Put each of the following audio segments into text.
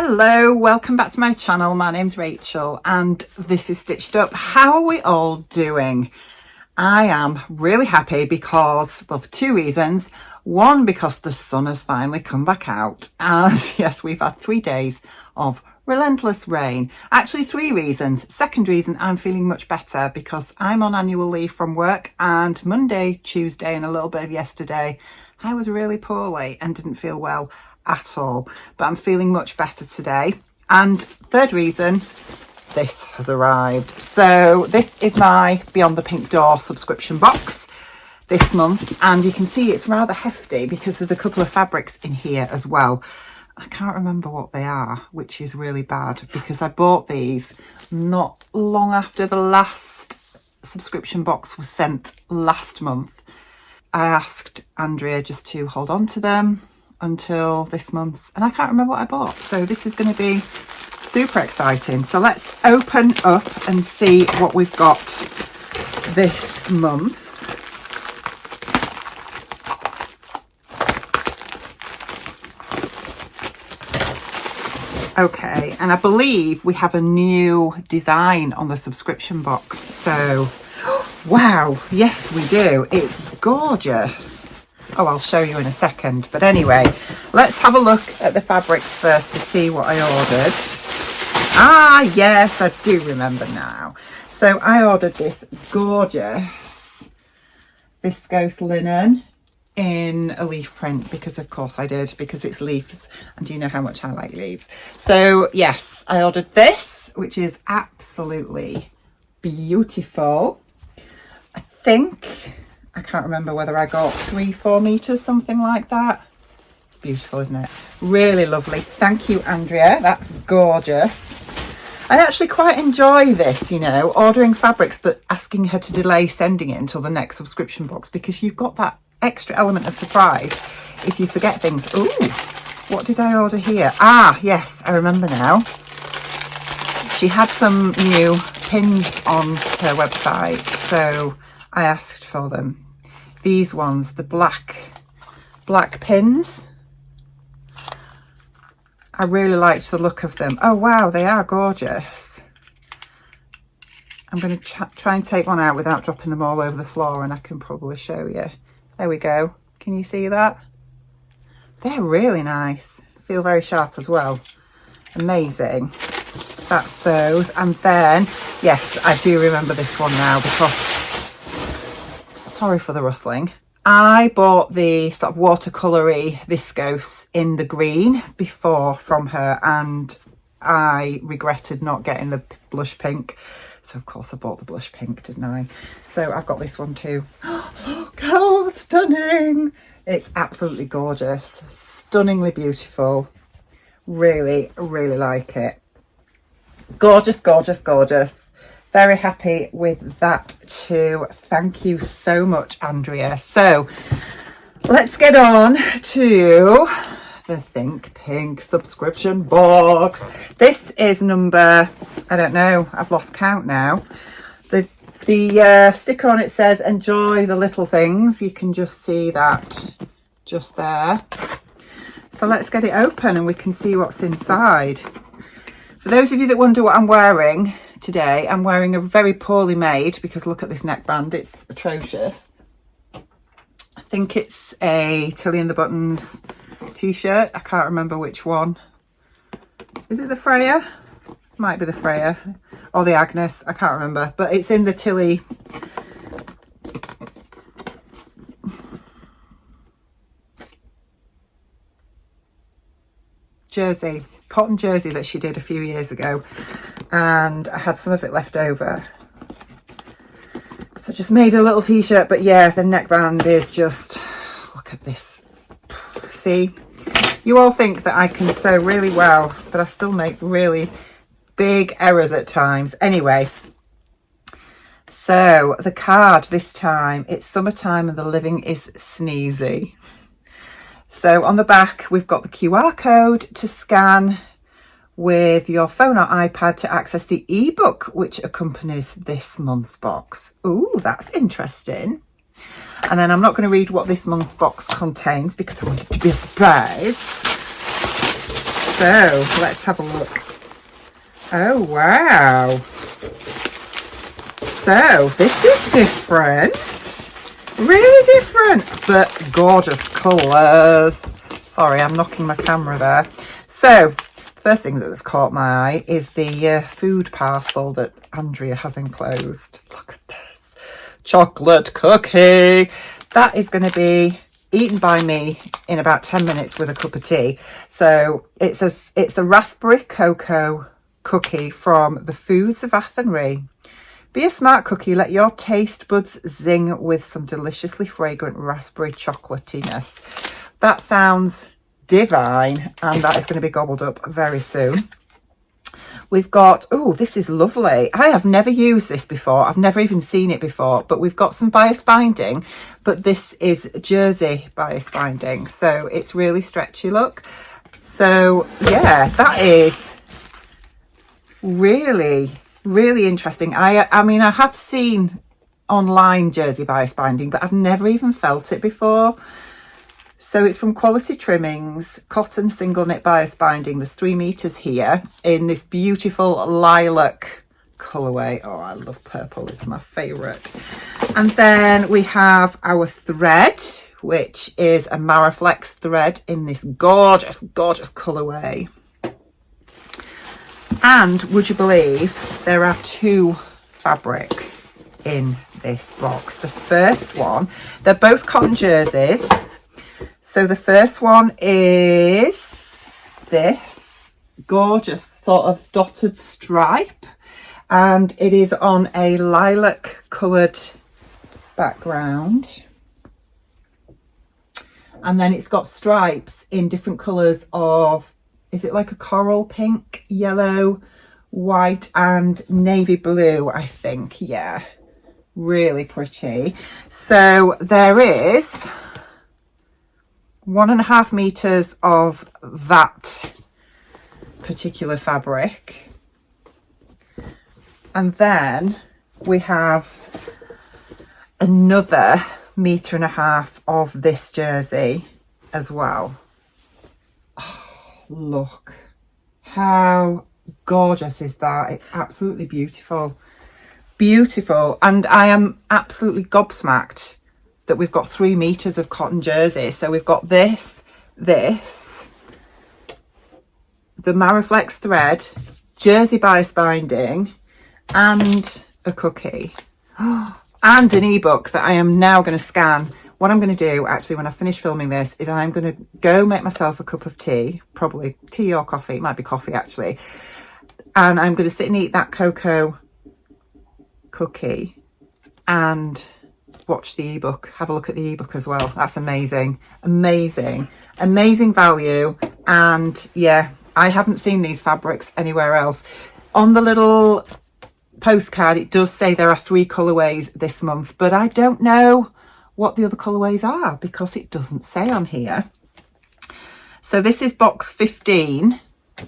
Hello, welcome back to my channel. My name's Rachel and this is Stitched Up. How are we all doing? I am really happy because, well, for two reasons. One, because the sun has finally come back out, and yes, we've had 3 days of relentless rain. Actually, 3 reasons. Second reason, I'm feeling much better because I'm on annual leave from work, and Monday, Tuesday and a little bit of yesterday I was really poorly and didn't feel well at all, but I'm feeling much better today. And third reason, this has arrived. So this is my Beyond the Pink Door subscription box this month, and you can see it's rather hefty because there's a couple of fabrics in here as well. I can't remember what they are, which is really bad because I bought these not long after the last subscription box was sent last month. I asked Andrea just to hold on to them until this month, and I can't remember what I bought, so this is going to be super exciting. So let's open up and see what we've got this month. Okay, and I believe we have a new design on the subscription box, so wow, yes we do. It's gorgeous. Oh, I'll show you in a second, but anyway, let's have a look at the fabrics first to see what I ordered. Ah yes, I do remember now. So I ordered this gorgeous viscose linen in a leaf print, because of course I did, because it's leaves and you know how much I like leaves. So yes, I ordered this, which is absolutely beautiful. I can't remember whether I got 3-4 meters, something like that. It's beautiful, isn't it? Really lovely. Thank you, Andrea. That's gorgeous. I actually quite enjoy this, you know, ordering fabrics but asking her to delay sending it until the next subscription box, because you've got that extra element of surprise if you forget things. Ooh, what did I order here? Ah, yes, I remember now. She had some new pins on her website, so I asked for them. These ones, the black pins. I really liked the look of them. Oh wow, they are gorgeous. I'm going to try and take one out without dropping them all over the floor, and I can probably show you. There we go. Can you see that? They're really nice. Feel very sharp as well. Amazing. That's those. And then, yes, I do remember this one now because, sorry for the rustling, I bought the sort of watercolory viscose in the green before from her, and I regretted not getting the blush pink. So of course I bought the blush pink, didn't I? So I've got this one too. Look how stunning. It's absolutely gorgeous. Stunningly beautiful. Really, really like it. Gorgeous, gorgeous, gorgeous. Very happy with that too. Thank you so much, Andrea. So let's get on to the Think Pink subscription box. This is number, I don't know, I've lost count now. The sticker on it says enjoy the little things. You can just see that just there. So let's get it open and we can see what's inside. For those of you that wonder what I'm wearing today, I'm wearing a very poorly made, because look at this neckband, it's atrocious. I think it's a Tilly and the Buttons t-shirt. I can't remember which one. Is it the Freya? Might be the Freya or the Agnes, I can't remember, but it's in the Tilly jersey, cotton jersey that she did a few years ago, and I had some of it left over, so I just made a little t-shirt. But yeah, the neckband is just, look at this. See, you all think that I can sew really well, but I still make really big errors at times. Anyway, so the card this time, it's summertime and the living is sneezy. So on the back, we've got the QR code to scan with your phone or iPad to access the ebook which accompanies this month's box. Ooh, that's interesting. And then I'm not going to read what this month's box contains because I want it to be a surprise. So let's have a look. Oh wow. So this is different. Really different, but gorgeous colours. Sorry, I'm knocking my camera there. So first thing that's caught my eye is the food parcel that Andrea has enclosed. Look at this. Chocolate cookie. That is going to be eaten by me in about 10 minutes with a cup of tea. So it's a raspberry cocoa cookie from the Foods of Athenry. Be a smart cookie, let your taste buds zing with some deliciously fragrant raspberry chocolatiness. That sounds divine, and that is going to be gobbled up very soon. We've got, oh, this is lovely. I have never used this before. I've never even seen it before, but we've got some bias binding, but this is jersey bias binding. So it's really stretchy, look. So yeah, that is really, really interesting. I mean, I have seen online jersey bias binding, but I've never even felt it before. So it's from Quality Trimmings, cotton single knit bias binding. There's 3 meters here in this beautiful lilac colorway. Oh, I love purple. It's my favorite. And then we have our thread, which is a Maraflex thread in this gorgeous, gorgeous colorway. And would you believe there are 2 fabrics in this box? The first one, they're both cotton jerseys. So the first one is this gorgeous sort of dotted stripe, and it is on a lilac coloured background. And then it's got stripes in different colours of, is it like a coral pink, yellow, white and navy blue, I think. Yeah, really pretty. So there is 1.5 meters of that particular fabric, and then we have another 1.5 meters of this jersey as well. Oh, look how gorgeous is that. It's absolutely beautiful, beautiful. And I am absolutely gobsmacked that we've got 3 meters of cotton jersey. So we've got this, the Maraflex thread, jersey bias binding, and a cookie, and an ebook that I am now going to scan. What I'm going to do actually when I finish filming this is I'm going to go make myself a cup of tea, probably tea or coffee, it might be coffee actually, and I'm going to sit and eat that cocoa cookie and watch the ebook, have a look at the ebook as well. That's amazing, amazing, amazing value. And yeah, I haven't seen these fabrics anywhere else. On the little postcard it does say there are 3 colorways this month, but I don't know what the other colorways are because it doesn't say on here. So this is box 15,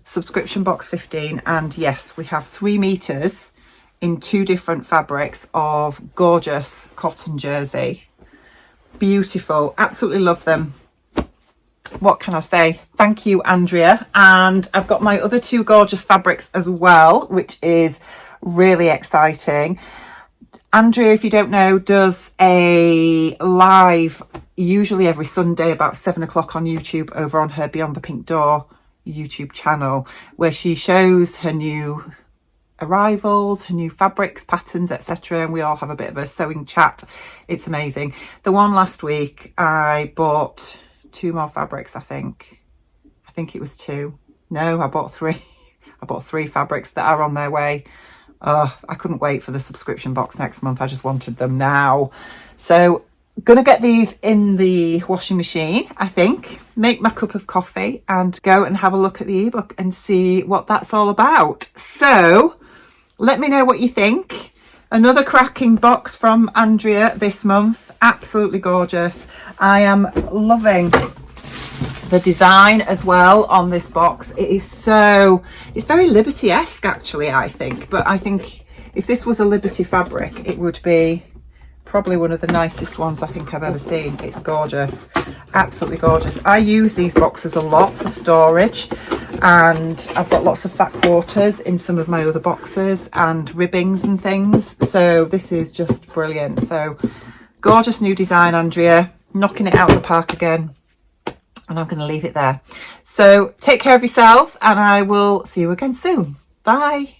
subscription box 15, and yes, we have 3 meters in 2 different fabrics of gorgeous cotton jersey. Beautiful, absolutely love them. What can I say? Thank you, Andrea. And I've got my other 2 gorgeous fabrics as well, which is really exciting. Andrea, if you don't know, does a live usually every Sunday about 7 o'clock on YouTube over on her Beyond the Pink Door YouTube channel, where she shows her new arrivals, her new fabrics, patterns, etc., and we all have a bit of a sewing chat. It's amazing. The one last week I bought 2 more fabrics. I think it was 2. No, I bought 3. I bought 3 fabrics that are on their way. I couldn't wait for the subscription box next month. I just wanted them now. So gonna get these in the washing machine, I think, make my cup of coffee and go and have a look at the ebook and see what that's all about. So let me know what you think. Another cracking box from Andrea this month. Absolutely gorgeous. I am loving the design as well on this box. It is so, it's very Liberty-esque actually, I think. But I think if this was a Liberty fabric, it would be probably one of the nicest ones I think I've ever seen. It's gorgeous, absolutely gorgeous. I use these boxes a lot for storage. and I've got lots of fat quarters in some of my other boxes and ribbings and things, so this is just brilliant. So gorgeous new design, Andrea, knocking it out of the park again, and I'm going to leave it there. So take care of yourselves, and I will see you again soon. Bye.